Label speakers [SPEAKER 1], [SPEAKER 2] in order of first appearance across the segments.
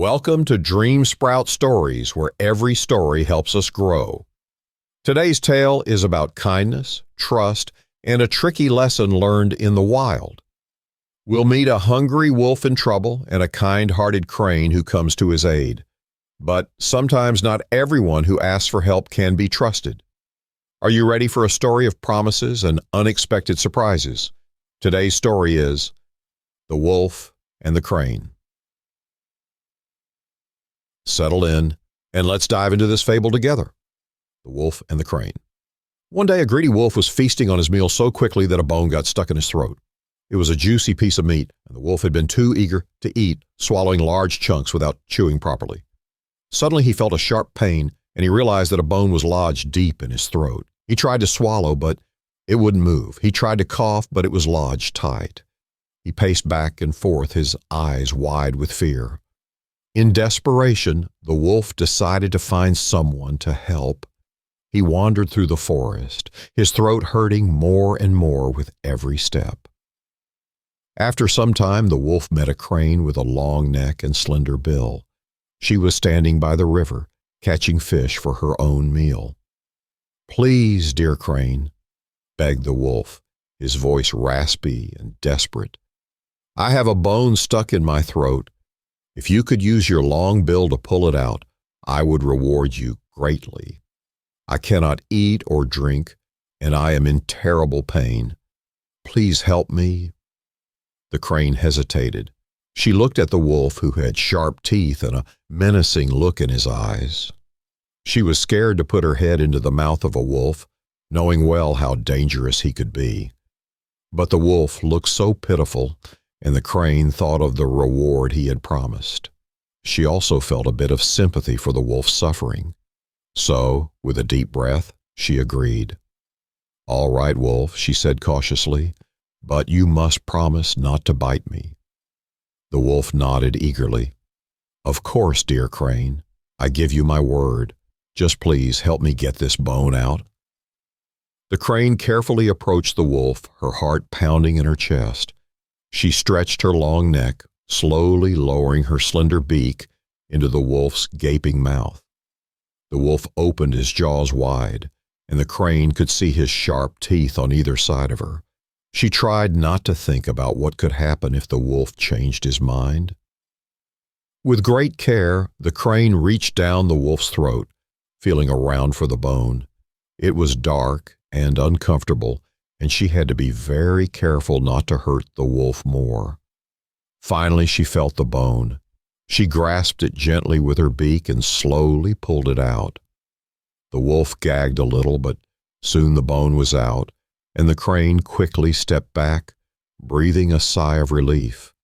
[SPEAKER 1] Welcome to Dream Sprout Stories, where every story helps us grow. Today's tale is about kindness, trust, and a tricky lesson learned in the wild. We'll meet a hungry wolf in trouble and a kind-hearted crane who comes to his aid. But sometimes not everyone who asks for help can be trusted. Are you ready for a story of promises and unexpected surprises? Today's story is The Wolf and the Crane. Settle in, and let's dive into this fable together. The Wolf and the Crane. One day a greedy wolf was feasting on his meal so quickly that a bone got stuck in his throat. It was a juicy piece of meat, and the wolf had been too eager to eat, swallowing large chunks without chewing properly. Suddenly he felt a sharp pain, and he realized that a bone was lodged deep in his throat. He tried to swallow, but it wouldn't move. He tried to cough, but it was lodged tight. He paced back and forth, his eyes wide with fear. In desperation, the wolf decided to find someone to help. He wandered through the forest, his throat hurting more and more with every step. After some time, the wolf met a crane with a long neck and slender bill. She was standing by the river, catching fish for her own meal. "Please, dear crane," begged the wolf, his voice raspy and desperate. "I have a bone stuck in my throat. If you could use your long bill to pull it out, I would reward you greatly. I cannot eat or drink, and I am in terrible pain. Please help me." The crane hesitated. She looked at the wolf, who had sharp teeth and a menacing look in his eyes. She was scared to put her head into the mouth of a wolf, knowing well how dangerous he could be. But the wolf looked so pitiful, and the crane thought of the reward he had promised. She also felt a bit of sympathy for the wolf's suffering. So, with a deep breath, she agreed. "All right, wolf," she said cautiously, "but you must promise not to bite me." The wolf nodded eagerly. "Of course, dear crane. I give you my word. Just please help me get this bone out." The crane carefully approached the wolf, her heart pounding in her chest. She stretched her long neck, slowly lowering her slender beak into the wolf's gaping mouth. The wolf opened his jaws wide, and the crane could see his sharp teeth on either side of her. She tried not to think about what could happen if the wolf changed his mind. With great care, the crane reached down the wolf's throat, feeling around for the bone. It was dark and uncomfortable, and she had to be very careful not to hurt the wolf more. Finally, she felt the bone. She grasped it gently with her beak and slowly pulled it out. The wolf gagged a little, but soon the bone was out, and the crane quickly stepped back, breathing a sigh of relief.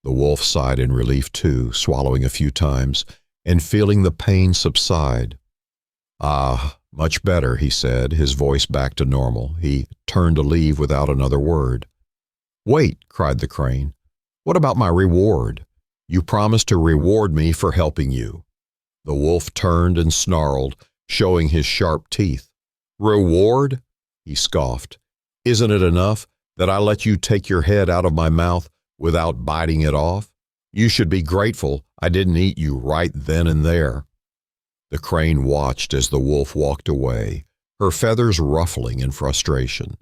[SPEAKER 1] The wolf sighed in relief too, swallowing a few times and feeling the pain subside. "Ah, much better," he said, his voice back to normal. He turned to leave without another word. "Wait," cried the crane. "What about my reward? You promised to reward me for helping you." The wolf turned and snarled, showing his sharp teeth. "Reward?" he scoffed. "Isn't it enough that I let you take your head out of my mouth without biting it off? You should be grateful I didn't eat you right then and there." The crane watched as the wolf walked away, her feathers ruffling in frustration.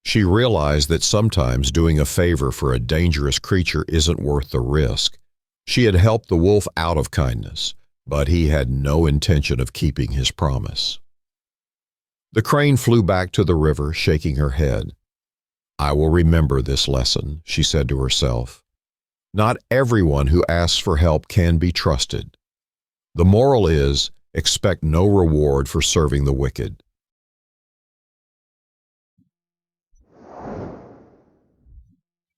[SPEAKER 1] She realized that sometimes doing a favor for a dangerous creature isn't worth the risk. She had helped the wolf out of kindness, but he had no intention of keeping his promise. The crane flew back to the river, shaking her head. "I will remember this lesson," she said to herself. "Not everyone who asks for help can be trusted. The moral is, expect no reward for serving the wicked."